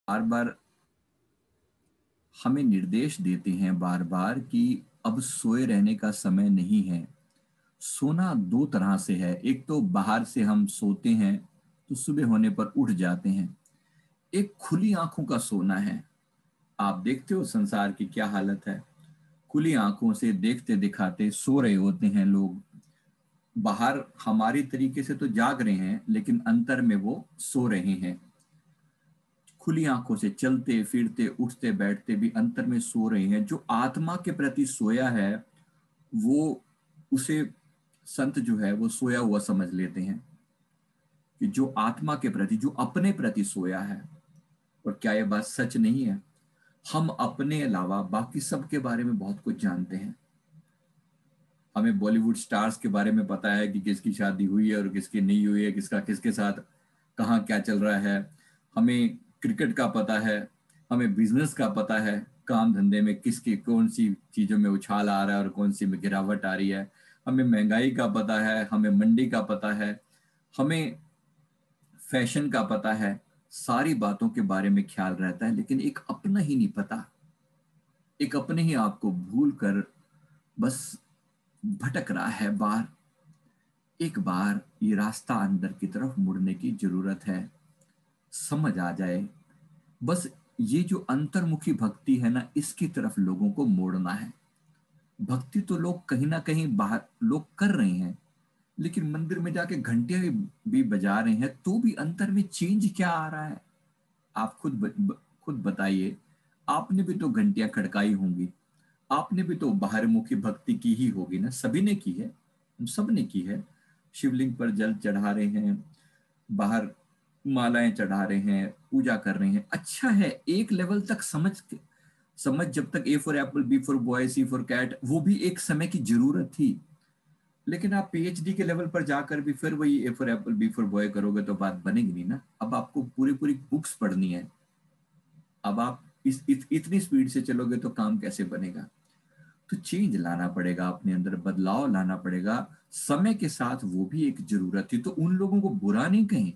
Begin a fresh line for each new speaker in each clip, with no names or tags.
बार बार हमें निर्देश देते हैं बार बार कि अब सोए रहने का समय नहीं है। सोना दो तरह से है, एक तो बाहर से हम सोते हैं तो सुबह होने पर उठ जाते हैं। एक खुली आंखों का सोना है। आप देखते हो संसार की क्या हालत है। खुली आंखों से देखते दिखाते सो रहे होते हैं लोग। बाहर हमारी तरीके से तो जाग रहे हैं लेकिन अंतर में वो सो रहे हैं। खुली आंखों से चलते फिरते उठते बैठते भी अंतर में सो रहे हैं। जो आत्मा के प्रति सोया है वो उसे संत जो है वो सोया हुआ समझ लेते हैं कि जो आत्मा के प्रति जो अपने प्रति सोया है। और क्या यह बात सच नहीं है? हम अपने अलावा बाकी सब के बारे में बहुत कुछ जानते हैं। हमें बॉलीवुड स्टार्स के बारे में पता है कि किसकी शादी हुई है और किसकी नहीं हुई है, किसका किसके साथ कहाँ क्या चल रहा है। हमें क्रिकेट का पता है, हमें बिजनेस का पता है, काम धंधे में किसकी कौन सी चीज़ों में उछाल आ रहा है और कौन सी में गिरावट आ रही है। हमें महंगाई का पता है, हमें मंडी का पता है, हमें फैशन का पता है। सारी बातों के बारे में ख्याल रहता है, लेकिन एक अपना ही नहीं पता। एक अपने ही आप को भूल कर बस भटक रहा है बार। एक बार ये रास्ता अंदर की तरफ मुड़ने की जरूरत है। समझ आ जाए बस। ये जो अंतर्मुखी भक्ति है ना, इसकी तरफ लोगों को मोड़ना है। भक्ति तो लोग कहीं ना कहीं बाहर लोग कर रहे हैं, लेकिन मंदिर में जाके घंटियां भी बजा रहे हैं तो भी अंतर में चेंज क्या आ रहा है? आप खुद बताइए। आपने भी तो घंटियां खड़काई होंगी, आपने भी तो बाहरमुखी भक्ति की ही होगी ना। सभी ने की है, हम सब ने की है। शिवलिंग पर जल चढ़ा रहे हैं, बाहर मालाएं चढ़ा रहे हैं, पूजा कर रहे हैं। अच्छा है, एक लेवल तक समझ जब तक A for apple B for boy C for cat, वो भी एक समय की जरूरत थी। लेकिन आप पीएचडी के लेवल पर जाकर भी फिर वही A for apple B for boy करोगे तो बात बनेगी नहीं ना। अब आपको पूरी पूरी बुक्स पढ़नी है। अब आप इतनी स्पीड से चलोगे तो काम कैसे बनेगा? तो चेंज लाना पड़ेगा, अपने अंदर बदलाव लाना पड़ेगा। समय के साथ वो भी एक जरूरत थी, तो उन लोगों को बुरा नहीं कहें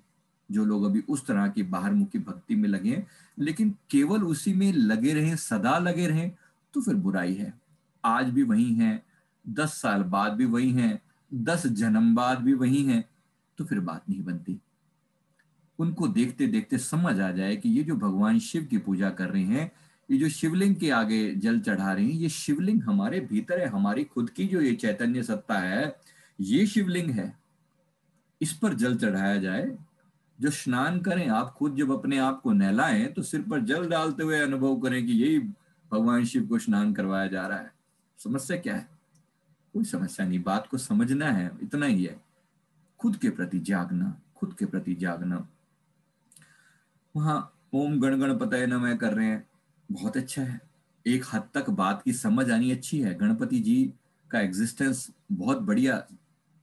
जो लोग अभी उस तरह की बाहरमुखी भक्ति में लगे हैं। लेकिन केवल उसी में लगे रहें, सदा लगे रहें, तो फिर बुराई है। आज भी वही हैं, 10 साल बाद भी वही हैं, 10 जन्म बाद भी वही हैं, तो फिर बात नहीं बनती। उनको देखते देखते समझ आ जाए कि ये जो भगवान शिव की पूजा कर रहे हैं, ये जो शिवलिंग के आगे जल चढ़ा रहे हैं, ये शिवलिंग हमारे भीतर है। हमारी खुद की जो ये चैतन्य सत्ता है, ये शिवलिंग है। इस पर जल चढ़ाया जाए। जो स्नान करें, आप खुद जब अपने आप को नहलाएं तो सिर पर जल डालते हुए अनुभव करें कि यही भगवान शिव को स्नान करवाया जा रहा है। समस्या क्या है? कोई समस्या नहीं, बात को समझना है, इतना ही है। खुद के प्रति जागना, खुद के प्रति जागना। वहाँ ओम गण गणपतये नमः कर रहे हैं, बहुत अच्छा है। एक हद तक बात की समझ आनी अच्छी है। गणपति जी का एग्जिस्टेंस बहुत बढ़िया,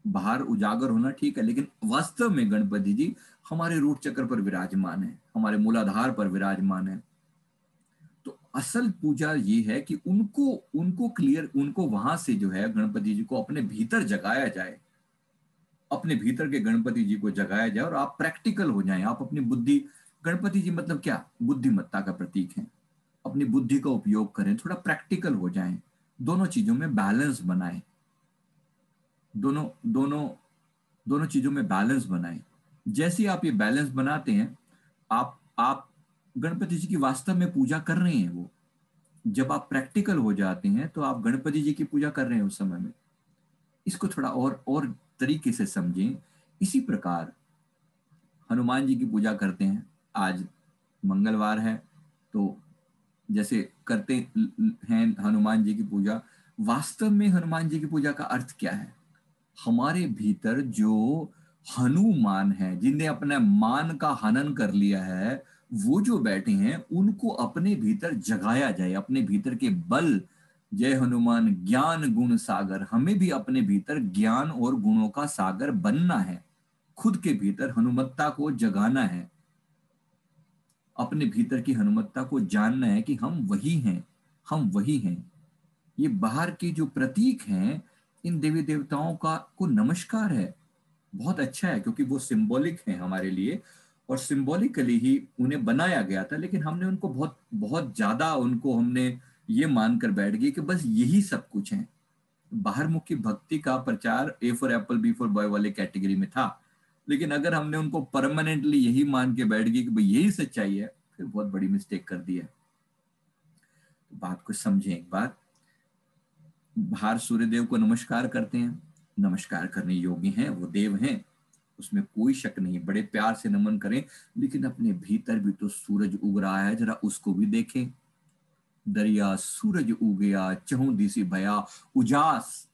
बाहर उजागर होना ठीक है, लेकिन वास्तव में गणपति जी हमारे रूट चक्र पर विराजमान है, हमारे मूलाधार पर विराजमान है। तो असल पूजा ये है कि उनको उनको क्लियर, उनको वहां से जो है गणपति जी को अपने भीतर जगाया जाए। अपने भीतर के गणपति जी को जगाया जाए और आप प्रैक्टिकल हो जाएं। आप अपनी बुद्धि, गणपति जी मतलब क्या? बुद्धिमत्ता का प्रतीक है। अपनी बुद्धि का उपयोग करें, थोड़ा प्रैक्टिकल हो जाएं। दोनों चीजों में बैलेंस बनाएं। दोनों दोनों दोनों चीजों में बैलेंस बनाएं। जैसे आप ये बैलेंस बनाते हैं, आप गणपति जी की वास्तव में पूजा कर रहे हैं। वो जब आप प्रैक्टिकल हो जाते हैं तो आप गणपति जी की पूजा कर रहे हैं उस समय में। इसको थोड़ा और तरीके से समझें। इसी प्रकार हनुमान जी की पूजा करते हैं। आज मंगलवार है तो जैसे करते हैं हनुमान जी की पूजा। वास्तव में हनुमान जी की पूजा का अर्थ क्या है? हमारे भीतर जो हनुमान है, जिनने अपने मान का हनन कर लिया है, वो जो बैठे हैं उनको अपने भीतर जगाया जाए। अपने भीतर के बल, जय हनुमान ज्ञान गुण सागर, हमें भी अपने भीतर ज्ञान और गुणों का सागर बनना है। खुद के भीतर हनुमत्ता को जगाना है। अपने भीतर की हनुमत्ता को जानना है कि हम वही हैं, हम वही हैं। ये बाहर के जो प्रतीक हैं, इन देवी देवताओं का को नमस्कार है। बहुत अच्छा है क्योंकि वो सिंबॉलिक है हमारे लिए। और सिंबॉलिकली ही उन्हें बनाया गया था, लेकिन हमने उनको बहुत बहुत ज्यादा उनको हमने ये मानकर बैठ गए कि बस यही सब कुछ है। बाहरमुखी भक्ति का प्रचार A for apple B for boy वाले कैटेगरी में था, लेकिन अगर हमने उनको परमानेंटली यही मान के बैठ गए कि भाई यही सच्चाई है, फिर बहुत बड़ी मिस्टेक कर दी है। तो बात को समझें एक बार। बाहर सूर्यदेव को नमस्कार करते हैं, नमस्कार करने योग्य हैं, वो देव हैं, उसमें कोई शक नहीं, बड़े प्यार से नमन करें, लेकिन अपने भीतर भी तो सूरज उग रहा है, जरा उसको भी देखें। दरिया सूरज उगया चहुं दिसी भया उजास,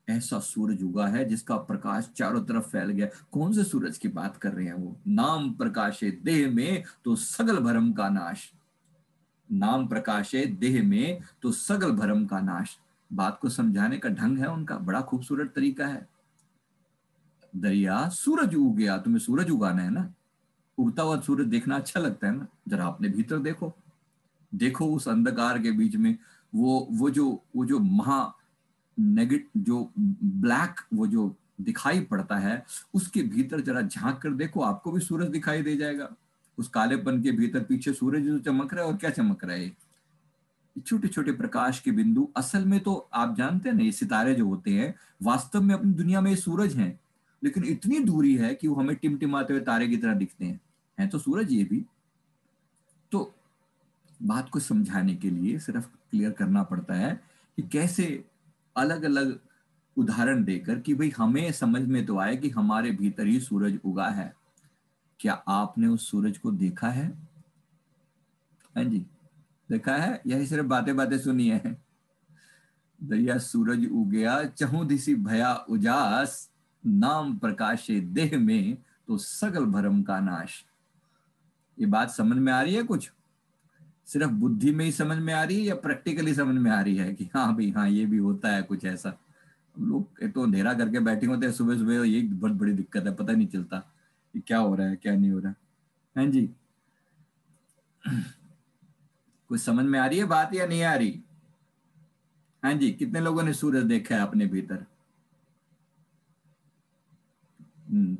ऐसा सूरज उगा है जिसका प्रकाश चारों तरफ फैल गया। कौन से सूरज की बात कर रहे हैं वो? नाम प्रकाशे देह में तो सगल भरम का नाश, नाम प्रकाशे देह में तो सगल भरम का नाश। बात को समझाने का ढंग है उनका, बड़ा खूबसूरत तरीका है। दरिया सूरज उग गया, तुम्हें सूरज उगाना है ना, उगता हुआ सूरज देखना अच्छा लगता है ना, जरा अपने भीतर देखो, देखो उस अंधकार के बीच में वो जो महा नेगेट जो ब्लैक वो जो दिखाई पड़ता है, उसके भीतर जरा झांक कर देखो, आपको भी सूरज दिखाई दे जाएगा। उस कालेपन के भीतर पीछे सूरज जो चमक रहा है, और क्या चमक रहा है? छोटे छोटे प्रकाश के बिंदु। असल में तो आप जानते हैं ना, ये सितारे जो होते हैं वास्तव में अपनी दुनिया में ये सूरज हैं, लेकिन इतनी दूरी है कि वो हमें टिमटिमाते हुए तारे की तरह दिखते हैं तो सूरज ये भी। तो बात को समझाने के लिए सिर्फ क्लियर करना पड़ता है कि कैसे अलग अलग उदाहरण देकर कि भाई हमें समझ में तो आए कि हमारे भीतर ही सूरज उगा है। क्या आपने उस सूरज को देखा है? हाँ जी, देखा है? यही सिर्फ बातें बातें सुनी है? दरिया सूरज उगया चहुं दिसी भया उजास, नाम प्रकाशे देह में तो सगल भरम का नाश। ये बात समझ में आ रही है? कुछ सिर्फ बुद्धि में ही समझ में आ रही है या प्रैक्टिकली समझ में आ रही है कि हाँ भाई हाँ ये भी होता है कुछ ऐसा? लोग तो अंधेरा करके बैठे होते हैं सुबह सुबह, ये बहुत बड़ी दिक्कत है, पता नहीं चलता कि क्या हो रहा है क्या नहीं हो रहा। हाँ जी, कुछ समझ में आ रही है बात या नहीं आ रही? हाँ जी, कितने लोगों ने सूरज देखा है अपने भीतर?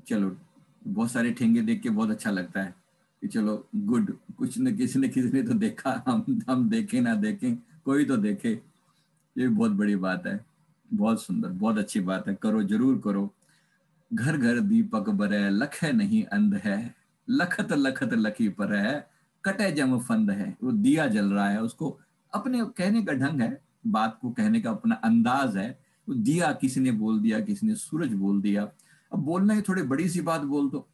चलो, बहुत सारे ठेंगे देख के बहुत अच्छा लगता है कि चलो गुड, कुछ न किसी ने तो देखा, हम देखें ना देखें, कोई तो देखे, ये बहुत बड़ी बात है। बहुत सुंदर, बहुत अच्छी बात है, करो जरूर करो। घर घर दीपक बरै लखै नहीं अंध है, लखत लखत लखी पर है, कटे जम फंद है। वो दिया जल रहा है, उसको अपने कहने का ढंग है, बात को कहने का अपना अंदाज है। वो दिया किसी ने बोल दिया, किसी ने सूरज बोल दिया। अब बोलना है थोड़ी बड़ी सी बात बोल दो,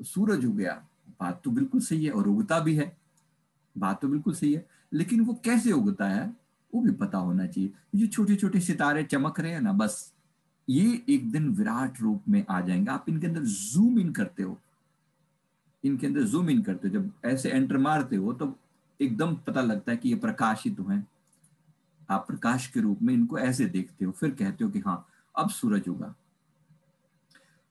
तो सूरज उग गया, बात तो बिल्कुल सही है, और उगता भी है, बात तो बिल्कुल सही है, लेकिन वो कैसे उगता है वो भी पता होना चाहिए। ये छोटे छोटे सितारे चमक रहे हैं ना, बस ये एक दिन विराट रूप में आ जाएंगे। आप इनके अंदर जूम इन करते हो, इनके अंदर जूम इन करते हो, जब ऐसे एंटर मारते हो तो एकदम पता लगता है कि ये प्रकाशित तो हैं। आप प्रकाश के रूप में इनको ऐसे देखते हो, फिर कहते हो कि हाँ अब सूरज उगा।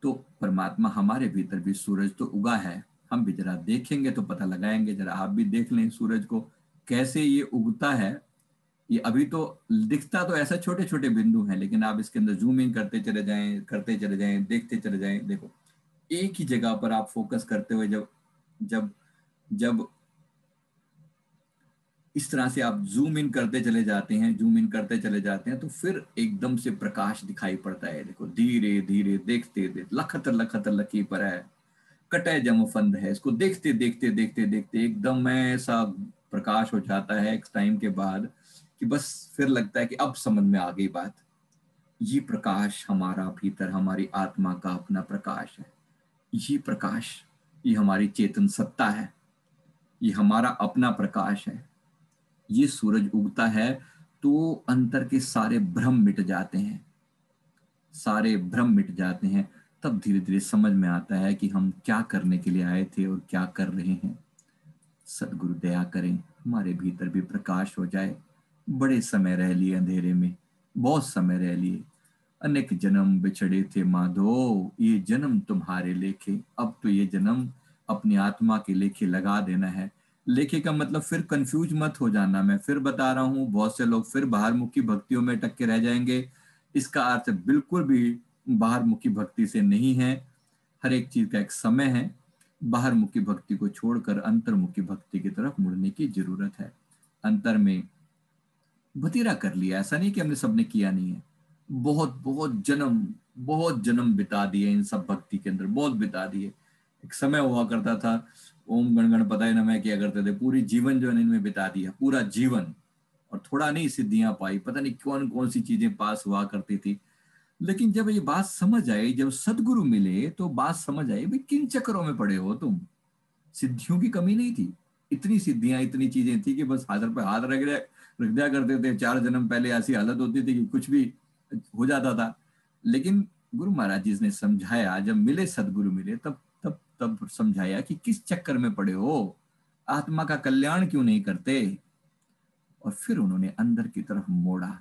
तो परमात्मा हमारे भीतर भी सूरज तो उगा है, हम भी जरा देखेंगे तो पता लगाएंगे। जरा आप भी देख लें सूरज को कैसे ये उगता है। ये अभी तो दिखता तो ऐसा छोटे छोटे बिंदु हैं, लेकिन आप इसके अंदर जूम इन करते चले जाएं, करते चले जाएं, देखते चले जाएं, देखो एक ही जगह पर आप फोकस करते हुए जब जब जब इस तरह से आप जूम इन करते चले जाते हैं, जूम इन करते चले जाते हैं, तो फिर एकदम से प्रकाश दिखाई पड़ता है। देखो धीरे धीरे देखते देखते लखत लखत लकी पर है, कटे जम फंद है। इसको देखते देखते देखते देखते एकदम ऐसा प्रकाश हो जाता है एक टाइम के बाद कि बस फिर लगता है कि अब समझ में आ गई बात। ये प्रकाश हमारा भीतर, हमारी आत्मा का अपना प्रकाश है। ये प्रकाश, ये हमारी चेतन सत्ता है, ये हमारा अपना प्रकाश है। ये सूरज उगता है तो अंतर के सारे भ्रम मिट जाते हैं, सारे भ्रम मिट जाते हैं। तब धीरे धीरे समझ में आता है कि हम क्या करने के लिए आए थे और क्या कर रहे हैं। सदगुरु दया करें हमारे भीतर भी प्रकाश हो जाए। बड़े समय रह लिए अंधेरे में, बहुत समय रह लिए, अनेक जन्म बिछड़े थे माधो, ये जन्म तुम्हारे लेखे। अब तो ये जन्म अपनी आत्मा के लेखे लगा देना है। लेखे का मतलब फिर कंफ्यूज मत हो जाना, मैं फिर बता रहा हूँ, बहुत से लोग फिर बाहर मुखी भक्तियों में टक के रह जाएंगे। इसका अर्थ बिल्कुल भी बाहर मुखी भक्ति से नहीं है। हर एक चीज का एक समय है। बाहरमुखी भक्ति को छोड़कर अंतर्मुखी भक्ति की तरफ मुड़ने की जरूरत है। अंतर में बतीरा कर लिया, ऐसा नहीं कि हमने सबने किया नहीं है। बहुत बहुत जन्म बिता दिए इन सब भक्ति के अंदर, बहुत बिता दिए। एक समय हुआ करता था, ओम गण गणपताय नमः किया करते थे, पूरी जीवन जो है इनमें बिता दिया, पूरा जीवन। और थोड़ा नहीं सिद्धियां पाई, पता नहीं कौन कौन सी चीजें पास हुआ करती थी। लेकिन जब ये बात समझ आई, जब सदगुरु मिले तो बात समझ आई, भाई किन चक्करों में पड़े हो तुम। सिद्धियों की कमी नहीं थी, इतनी सिद्धियां इतनी चीजें थी कि बस हाथ पे हाथ रख दिया करते थे। 4 जन्म पहले ऐसी हालत होती थी कि कुछ भी हो जाता था। लेकिन गुरु महाराज जी ने समझाया, जब मिले सदगुरु मिले, तब तब तब समझाया कि किस चक्कर में पड़े हो, आत्मा का कल्याण क्यों नहीं करते। और फिर उन्होंने अंदर की तरफ मोड़ा,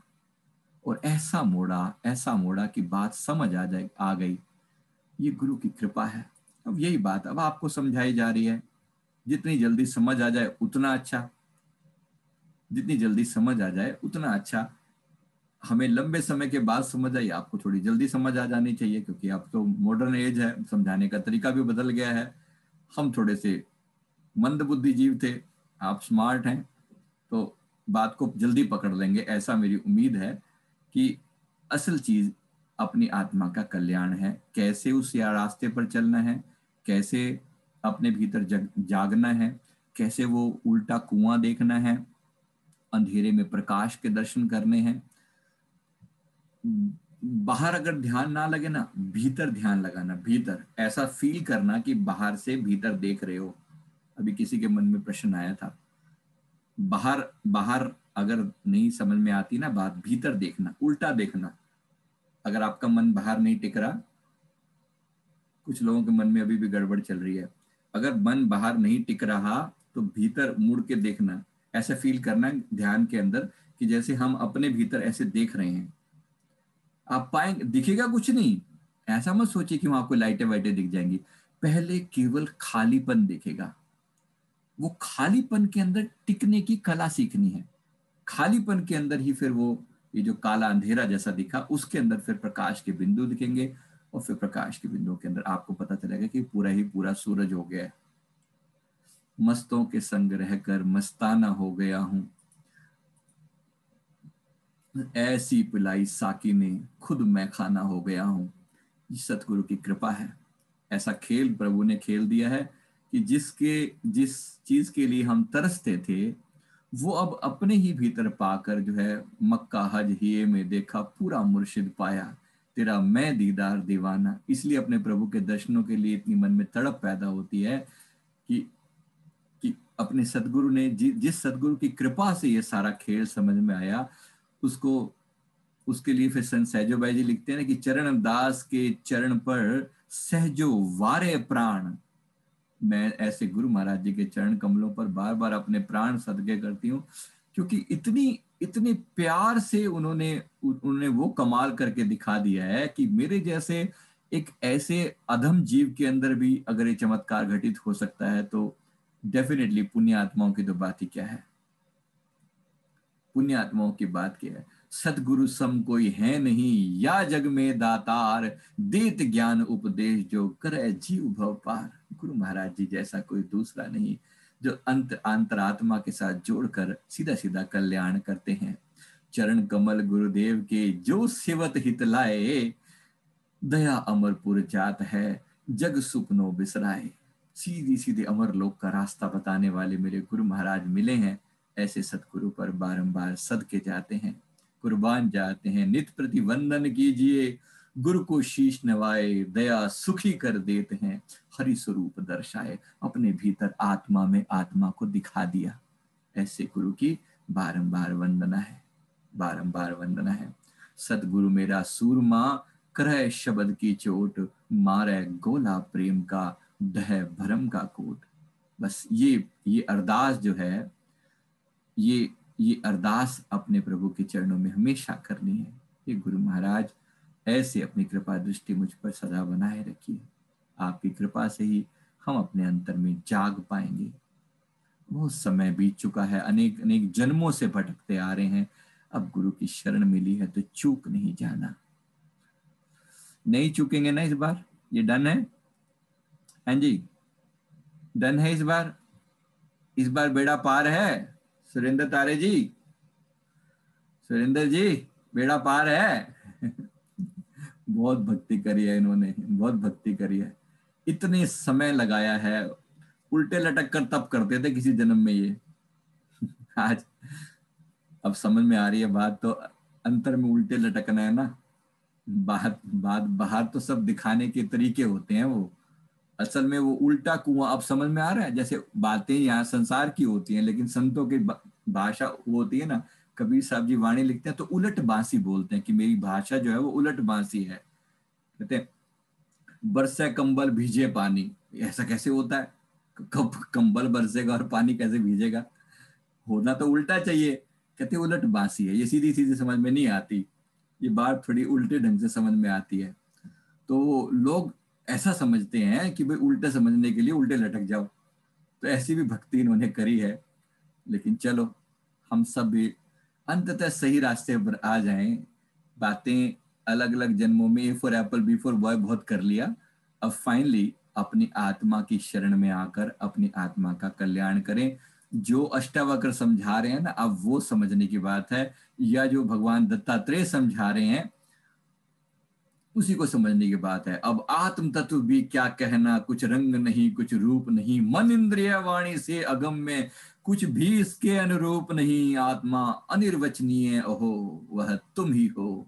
और ऐसा मोड़ा कि बात समझ आ गई। ये गुरु की कृपा है। अब यही बात अब आपको समझाई जा रही है। जितनी जल्दी समझ आ जाए उतना अच्छा, जितनी जल्दी समझ आ जाए उतना अच्छा। हमें लंबे समय के बाद समझ आई, आपको थोड़ी जल्दी समझ आ जानी चाहिए, क्योंकि अब तो मॉडर्न एज है, समझाने का तरीका भी बदल गया है। हम थोड़े से मंद बुद्धि जीव थे, आप स्मार्ट हैं, तो बात को जल्दी पकड़ लेंगे, ऐसा मेरी उम्मीद है। कि असल चीज अपनी आत्मा का कल्याण है, कैसे उस या रास्ते पर चलना है, कैसे अपने भीतर जागना है, कैसे वो उल्टा कुआं देखना है, अंधेरे में प्रकाश के दर्शन करने हैं। बाहर अगर ध्यान ना लगे ना, भीतर ध्यान लगाना, भीतर ऐसा फील करना कि बाहर से भीतर देख रहे हो। अभी किसी के मन में प्रश्न आया था, बाहर बाहर अगर नहीं समझ में आती ना बात, भीतर देखना, उल्टा देखना। अगर आपका मन बाहर नहीं टिक रहा, कुछ लोगों के मन में अभी भी गड़बड़ चल रही है, अगर मन बाहर नहीं टिक रहा तो भीतर मुड़ के देखना, ऐसा फील करना ध्यान के अंदर कि जैसे हम अपने भीतर ऐसे देख रहे हैं। आप पाएंगे, दिखेगा कुछ नहीं, ऐसा मत सोचिए कि वहां आपको लाइटें वाइटें दिख जाएंगी। पहले केवल खालीपन दिखेगा। वो खालीपन के अंदर टिकने की कला सीखनी है। खालीपन के अंदर ही फिर वो, ये जो काला अंधेरा जैसा दिखा, उसके अंदर फिर प्रकाश के बिंदु दिखेंगे। और फिर प्रकाश के बिंदु के अंदर आपको पता चलेगा कि पूरा ही पूरा सूरज हो गया है। मस्तों के संग रहकर मस्ताना हो गया हूं, ऐसी पिलाई साकी ने खुद मैं खाना हो गया हूं। ये सतगुरु की कृपा है। ऐसा खेल प्रभु ने खेल दिया है कि जिस चीज के लिए हम तरसते थे, वो अब अपने ही भीतर पाकर जो है, मक्का हज हिये में देखा पूरा मुर्शिद पाया, तेरा मैं दीदार दीवाना। इसलिए अपने प्रभु के दर्शनों के लिए इतनी मन में तड़प पैदा होती है कि कि अपने सदगुरु ने जिस सदगुरु की कृपा से ये सारा खेल समझ में आया, उसको, उसके लिए फिर संत सहजो भाई जी लिखते हैं ना कि चरण दास के चरण पर सहजो वारे प्राण। मैं ऐसे गुरु महाराज जी के चरण कमलों पर बार बार अपने प्राण सदके करती हूँ, क्योंकि इतनी इतने प्यार से उन्होंने वो कमाल करके दिखा दिया है कि मेरे जैसे एक ऐसे अधम जीव के अंदर भी अगर ये चमत्कार घटित हो सकता है, तो डेफिनेटली पुण्य आत्माओं की तो बात ही क्या है। पुण्य आत्माओं की बात क्या है। सतगुरु सम कोई है नहीं, या जग में दातार, देत ज्ञान उपदेश जो करे जीव भव पार। गुरु महाराज जी जैसा कोई दूसरा नहीं, जो अंतरात्मा के साथ जोड़कर सीधा सीधा कल्याण करते हैं। चरण कमल गुरुदेव के जो सेवत हित लाए, दया अमरपुर जात है जग सुपनो बिसराए। सीधी सीधे अमर लोक का रास्ता बताने वाले मेरे गुरु महाराज मिले हैं। ऐसे सतगुरु पर बारंबार सदके जाते हैं, कुर्बान जाते हैं। नित प्रति वंदन कीजिए, गुरु को शीश नवाए, दया सुखी कर देते हैं। हरि स्वरूप दर्शाए, अपने भीतर आत्मा में आत्मा को दिखा दिया। ऐसे गुरु की बारंबार वंदना है, बारंबार वंदना है। सतगुरु मेरा सूरमा, करह शब्द की चोट, मारे गोला प्रेम का, दह भरम का कोट। बस ये अरदास जो है, ये ये अरदास अपने प्रभु के चरणों में हमेशा करनी है। ये गुरु महाराज ऐसे अपनी कृपा दृष्टि मुझ पर सदा बनाए रखिए। आपकी कृपा से ही हम अपने अंतर में जाग पाएंगे। बहुत समय बीत चुका है, अनेक अनेक जन्मों से भटकते आ रहे हैं। अब गुरु की शरण मिली है तो चूक नहीं जाना। नहीं चूकेंगे ना इस बार, ये डन है। हाँ जी, डन है इस बार बेड़ा पार है। सुरेंद्र तारे जी, सुरेंद्र जी, बेड़ा पार है। बहुत भक्ति करी है इन्होंने, बहुत भक्ति करी है, इतने समय लगाया है। उल्टे लटक कर तप करते थे किसी जन्म में ये। आज अब समझ में आ रही है बात तो, अंतर में उल्टे लटकना है ना। बात बात बाहर तो सब दिखाने के तरीके होते हैं, वो असल में वो उल्टा कुआं। अब समझ में आ रहा है, जैसे बातें यहाँ संसार की होती हैं लेकिन संतों की भाषा वो होती है ना। कबीर साहब जी वाणी लिखते हैं तो उलट बांसी बोलते हैं कि मेरी भाषा जो है वो उलट बांसी है। कहते हैं बरसे कंबल भीजे पानी, ऐसा कैसे होता है? कब कंबल बरसेगा और पानी कैसे भीजेगा? होना तो उल्टा चाहिए। कहते उलट बांसी है, ये सीधी सीधी समझ में नहीं आती, ये बात थोड़ी उल्टे ढंग से समझ में आती है। तो लोग ऐसा समझते हैं कि भाई उल्टे समझने के लिए उल्टे लटक जाओ। तो ऐसी भी भक्ति इन्होंने करी है। लेकिन चलो, हम सब भी अंततः सही रास्ते पर आ जाएं। बातें अलग अलग जन्मों में A for apple B for boy बहुत कर लिया। अब फाइनली अपनी आत्मा की शरण में आकर अपनी आत्मा का कल्याण करें। जो अष्टावक्र समझा रहे हैं ना, अब वो समझने की बात है, या जो भगवान दत्तात्रेय समझा रहे हैं उसी को समझने की बात है। अब आत्म तत्व भी क्या कहना, कुछ रंग नहीं कुछ रूप नहीं, मन इंद्रिय वाणी से अगम में कुछ भी इसके अनुरूप नहीं। आत्मा अनिर्वचनीय ओहो, वह तुम ही हो,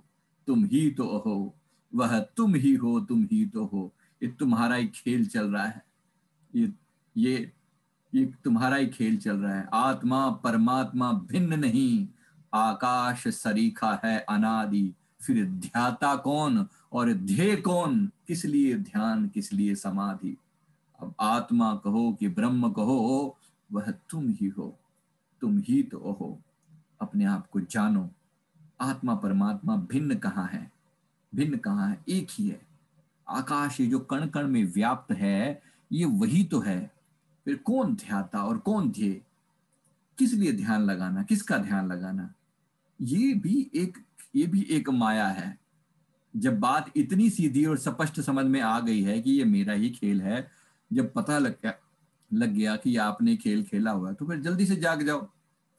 तुम ही तो हो, वह तुम ही हो, तुम ही तो हो। ये तुम्हारा ही खेल चल रहा है। ये ये ये तुम्हारा ही खेल चल रहा है। आत्मा परमात्मा भिन्न नहीं, आकाश सरीखा है अनादि। फिर ध्याता कौन और ध्येय कौन, किस लिए ध्यान किस लिए समाधि। अब आत्मा कहो कि ब्रह्म कहो, वह तुम ही हो, तुम ही तो हो। अपने आप को जानो। आत्मा परमात्मा भिन्न कहाँ है? भिन्न कहाँ है? एक ही है। आकाश ये जो कण कण में व्याप्त है, ये वही तो है। फिर कौन ध्याता और कौन ध्येय? किस लिए ध्यान लगाना, किसका ध्यान लगाना? ये भी एक ये भी एक माया है। जब बात इतनी सीधी और स्पष्ट समझ में आ गई है कि ये मेरा ही खेल है, जब पता लग गया कि आपने खेल खेला हुआ है, तो फिर जल्दी से जाग जाओ।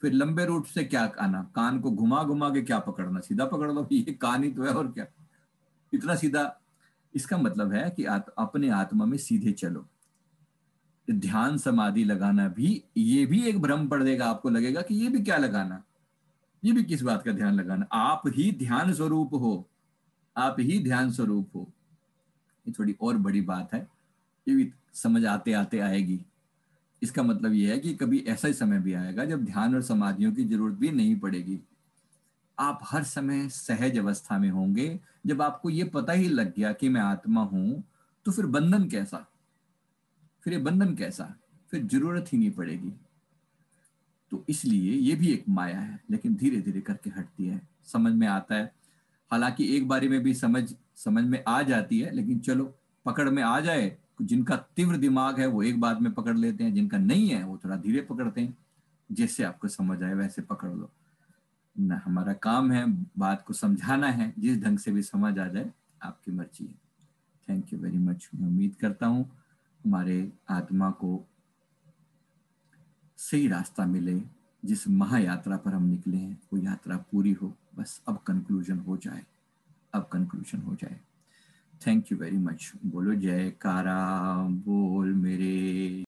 फिर लंबे रूट से क्या आना, कान को घुमा घुमा के क्या पकड़ना, सीधा पकड़ लो, ये कान ही तो है और क्या, इतना सीधा। इसका मतलब है कि अपने आत्मा में सीधे चलो। ध्यान समाधि लगाना भी, ये भी एक भ्रम पड़ देगा, आपको लगेगा कि ये भी क्या लगाना, ये भी किस बात का ध्यान लगाना। आप ही ध्यान स्वरूप हो, आप ही ध्यान स्वरूप हो। ये थोड़ी और बड़ी बात है, ये भी समझ आते आते आएगी। इसका मतलब ये है कि कभी ऐसा ही समय भी आएगा जब ध्यान और समाधियों की जरूरत भी नहीं पड़ेगी। आप हर समय सहज अवस्था में होंगे। जब आपको ये पता ही लग गया कि मैं आत्मा हूं, तो फिर बंधन कैसा, फिर ये बंधन कैसा, फिर जरूरत ही नहीं पड़ेगी। तो इसलिए ये भी एक माया है, लेकिन धीरे धीरे करके हटती है, समझ में आता है। हालांकि एक बारी में भी समझ समझ में आ जाती है, लेकिन चलो, पकड़ में आ जाए। जिनका तीव्र दिमाग है वो एक बात में पकड़ लेते हैं, जिनका नहीं है वो थोड़ा धीरे पकड़ते हैं। जैसे आपको समझ आए वैसे पकड़ लो ना। हमारा काम है बात को समझाना है, जिस ढंग से भी समझ आ जाए आपकी मर्जी है। Thank you very much. मैं उम्मीद करता हूँ हमारे आत्मा को सही रास्ता मिले। जिस महायात्रा पर हम निकले हैं वो यात्रा पूरी हो, बस अब कंक्लूजन हो जाए, अब कंक्लूजन हो जाए। Thank you very much. बोलो जयकारा, बोल मेरे